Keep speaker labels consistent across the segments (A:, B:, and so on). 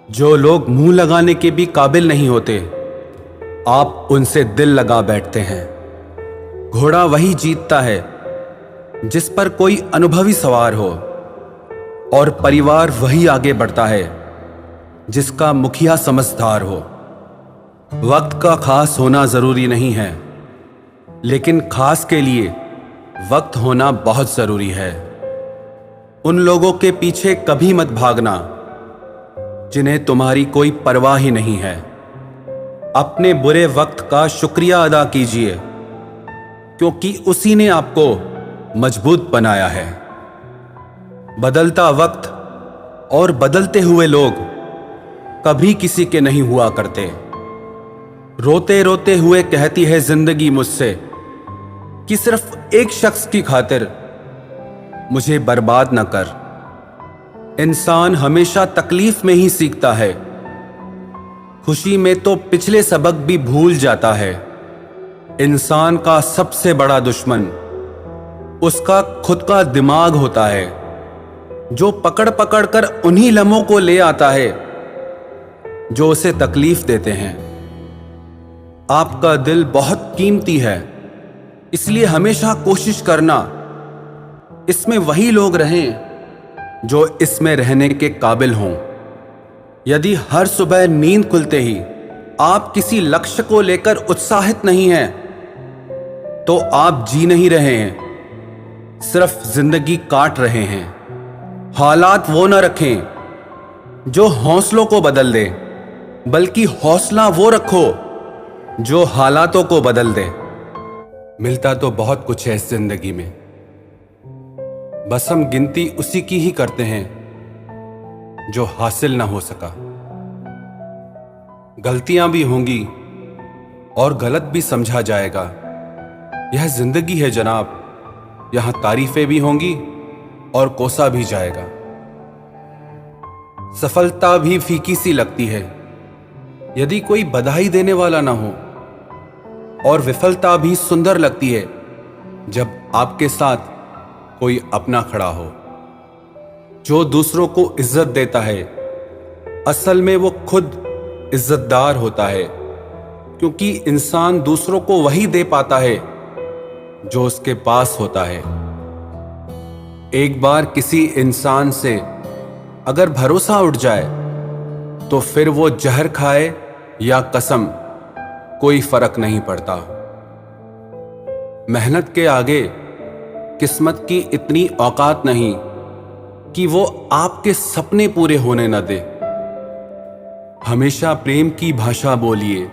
A: जो लोग मुंह लगाने के भी काबिल नहीं होते, आप उनसे दिल लगा बैठते हैं। घोड़ा वही जीतता है जिस पर कोई अनुभवी सवार हो, और परिवार वही आगे बढ़ता है जिसका मुखिया समझदार हो। वक्त का खास होना जरूरी नहीं है, लेकिन खास के लिए वक्त होना बहुत जरूरी है। उन लोगों के पीछे कभी मत भागना जिन्हें तुम्हारी कोई परवाह ही नहीं है। अपने बुरे वक्त का शुक्रिया अदा कीजिए, क्योंकि उसी ने आपको मजबूत बनाया है। बदलता वक्त और बदलते हुए लोग कभी किसी के नहीं हुआ करते। रोते रोते हुए कहती है जिंदगी मुझसे कि सिर्फ एक शख्स की खातिर मुझे बर्बाद न कर। इंसान हमेशा तकलीफ में ही सीखता है, खुशी में तो पिछले सबक भी भूल जाता है। इंसान का सबसे बड़ा दुश्मन उसका खुद का दिमाग होता है, जो पकड़ पकड़ कर उन्हीं लम्हों को ले आता है जो उसे तकलीफ देते हैं। आपका दिल बहुत कीमती है, इसलिए हमेशा कोशिश करना इसमें वही लोग रहें जो इसमें रहने के काबिल हों। यदि हर सुबह नींद खुलते ही आप किसी लक्ष्य को लेकर उत्साहित नहीं हैं, तो आप जी नहीं रहे हैं, सिर्फ जिंदगी काट रहे हैं। हालात वो न रखें जो हौसलों को बदल दे, बल्कि हौसला वो रखो जो हालातों को बदल दे। मिलता तो बहुत कुछ है इस जिंदगी में, बस हम गिनती उसी की ही करते हैं जो हासिल ना हो सका। गलतियां भी होंगी और गलत भी समझा जाएगा। यह जिंदगी है जनाब, यहां तारीफें भी होंगी और कोसा भी जाएगा। सफलता भी फीकी सी लगती है यदि कोई बधाई देने वाला ना हो, और विफलता भी सुंदर लगती है जब आपके साथ कोई अपना खड़ा हो। जो दूसरों को इज्जत देता है, असल में वो खुद इज्जतदार होता है, क्योंकि इंसान दूसरों को वही दे पाता है जो उसके पास होता है। एक बार किसी इंसान से अगर भरोसा उठ जाए, तो फिर वो जहर खाए या कसम, कोई फर्क नहीं पड़ता। मेहनत के आगे किस्मत की इतनी औकात नहीं कि वो आपके सपने पूरे होने न दे। हमेशा प्रेम की भाषा बोलिए,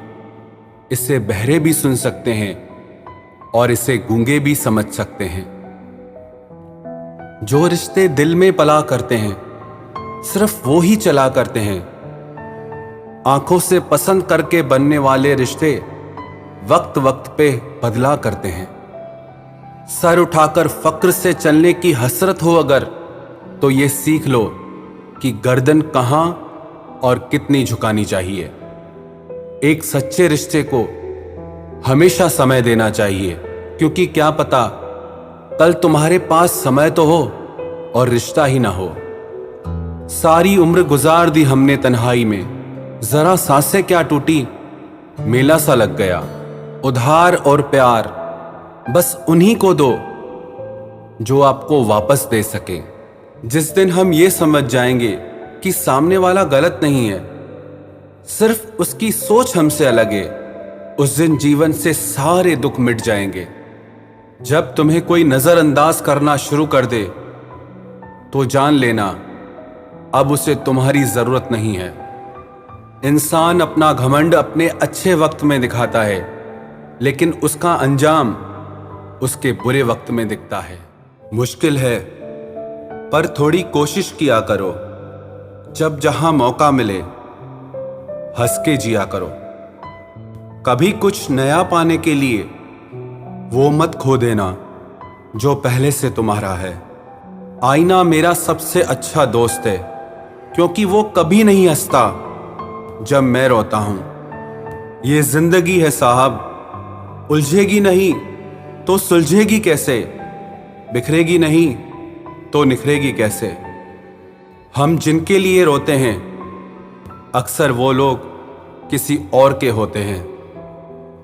A: इसे बहरे भी सुन सकते हैं और इसे गूंगे भी समझ सकते हैं। जो रिश्ते दिल में पला करते हैं, सिर्फ वो ही चला करते हैं। आंखों से पसंद करके बनने वाले रिश्ते वक्त वक्त पे बदला करते हैं। सर उठाकर फक्र से चलने की हसरत हो अगर, तो ये सीख लो कि गर्दन कहां और कितनी झुकानी चाहिए। एक सच्चे रिश्ते को हमेशा समय देना चाहिए, क्योंकि क्या पता कल तुम्हारे पास समय तो हो और रिश्ता ही ना हो। सारी उम्र गुजार दी हमने तन्हाई में, जरा सांसें क्या टूटी, मेला सा लग गया। उधार और प्यार बस उन्हीं को दो जो आपको वापस दे सके। जिस दिन हम ये समझ जाएंगे कि सामने वाला गलत नहीं है, सिर्फ उसकी सोच हमसे अलग है, उस दिन जीवन से सारे दुख मिट जाएंगे। जब तुम्हें कोई नजरअंदाज करना शुरू कर दे, तो जान लेना अब उसे तुम्हारी जरूरत नहीं है। इंसान अपना घमंड अपने अच्छे वक्त में दिखाता है, लेकिन उसका अंजाम उसके बुरे वक्त में दिखता है। मुश्किल है, पर थोड़ी कोशिश किया करो। जब जहां मौका मिले, हंस के जिया करो। कभी कुछ नया पाने के लिए वो मत खो देना जो पहले से तुम्हारा है। आईना मेरा सबसे अच्छा दोस्त है, क्योंकि वो कभी नहीं हंसता जब मैं रोता हूं। ये जिंदगी है साहब, उलझेगी नहीं तो सुलझेगी कैसे, बिखरेगी नहीं तो निखरेगी कैसे। हम जिनके लिए रोते हैं अक्सर वो लोग किसी और के होते हैं।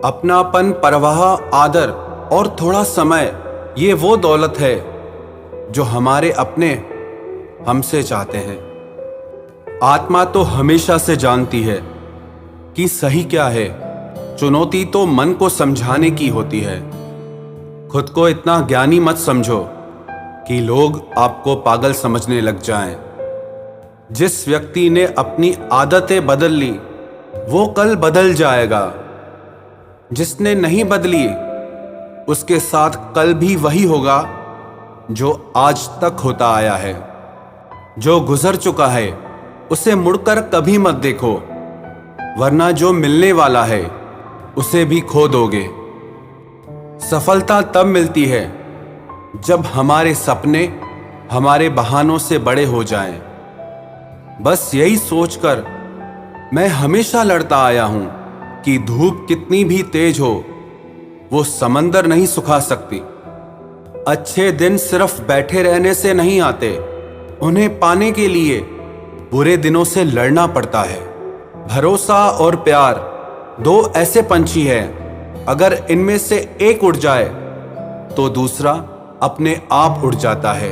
A: अपनापन, परवाह, आदर और थोड़ा समय, ये वो दौलत है जो हमारे अपने हमसे चाहते हैं। आत्मा तो हमेशा से जानती है कि सही क्या है। चुनौती तो मन को समझाने की होती है। खुद को इतना ज्ञानी मत समझो कि लोग आपको पागल समझने लग जाएं। जिस व्यक्ति ने अपनी आदतें बदल ली वो कल बदल जाएगा। जिसने नहीं बदली उसके साथ कल भी वही होगा जो आज तक होता आया है। जो गुजर चुका है उसे मुड़कर कभी मत देखो, वरना जो मिलने वाला है उसे भी खो दोगे। सफलता तब मिलती है जब हमारे सपने हमारे बहानों से बड़े हो जाएं। बस यही सोचकर मैं हमेशा लड़ता आया हूं कि धूप कितनी भी तेज हो वो समंदर नहीं सुखा सकती। अच्छे दिन सिर्फ बैठे रहने से नहीं आते, उन्हें पाने के लिए बुरे दिनों से लड़ना पड़ता है। भरोसा और प्यार दो ऐसे पंछी हैं, अगर इनमें से एक उड़ जाए तो दूसरा अपने आप उड़ जाता है।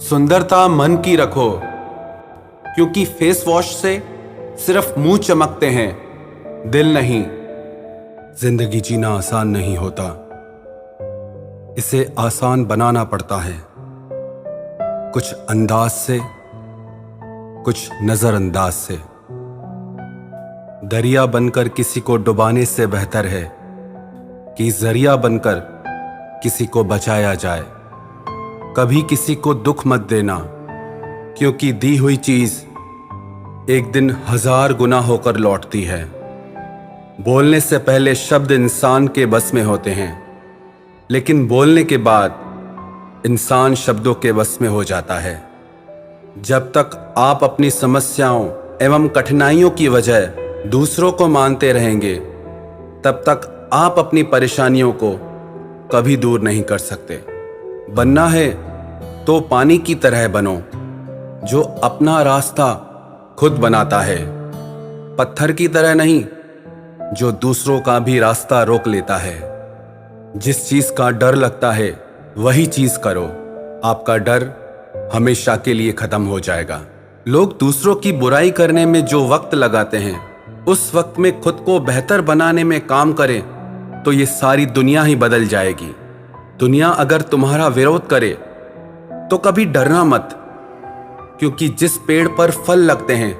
A: सुंदरता मन की रखो, क्योंकि फेस वॉश से सिर्फ मुंह चमकते हैं, दिल नहीं। जिंदगी जीना आसान नहीं होता, इसे आसान बनाना पड़ता है। कुछ अंदाज से, कुछ नजरअंदाज से। दरिया बनकर किसी को डुबाने से बेहतर है कि जरिया बनकर किसी को बचाया जाए। कभी किसी को दुख मत देना, क्योंकि दी हुई चीज एक दिन 1000 गुना होकर लौटती है। बोलने से पहले शब्द इंसान के बस में होते हैं, लेकिन बोलने के बाद इंसान शब्दों के बस में हो जाता है। जब तक आप अपनी समस्याओं एवं कठिनाइयों की वजह दूसरों को मानते रहेंगे, तब तक आप अपनी परेशानियों को कभी दूर नहीं कर सकते। बनना है तो पानी की तरह बनो, जो अपना रास्ता खुद बनाता है। पत्थर की तरह नहीं, जो दूसरों का भी रास्ता रोक लेता है। जिस चीज का डर लगता है वही चीज करो, आपका डर हमेशा के लिए खत्म हो जाएगा। लोग दूसरों की बुराई करने में जो वक्त लगाते हैं, उस वक्त में खुद को बेहतर बनाने में काम करें तो ये सारी दुनिया ही बदल जाएगी। दुनिया अगर तुम्हारा विरोध करे तो कभी डरना मत, क्योंकि जिस पेड़ पर फल लगते हैं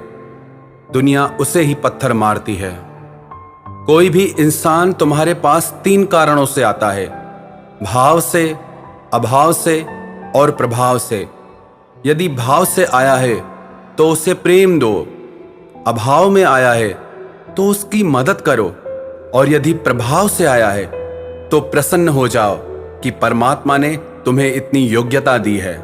A: दुनिया उसे ही पत्थर मारती है। कोई भी इंसान तुम्हारे पास 3 कारणों से आता है, भाव से, अभाव से और प्रभाव से। यदि भाव से आया है तो उसे प्रेम दो, अभाव में आया है तो उसकी मदद करो, और यदि प्रभाव से आया है तो प्रसन्न हो जाओ कि परमात्मा ने तुम्हें इतनी योग्यता दी है।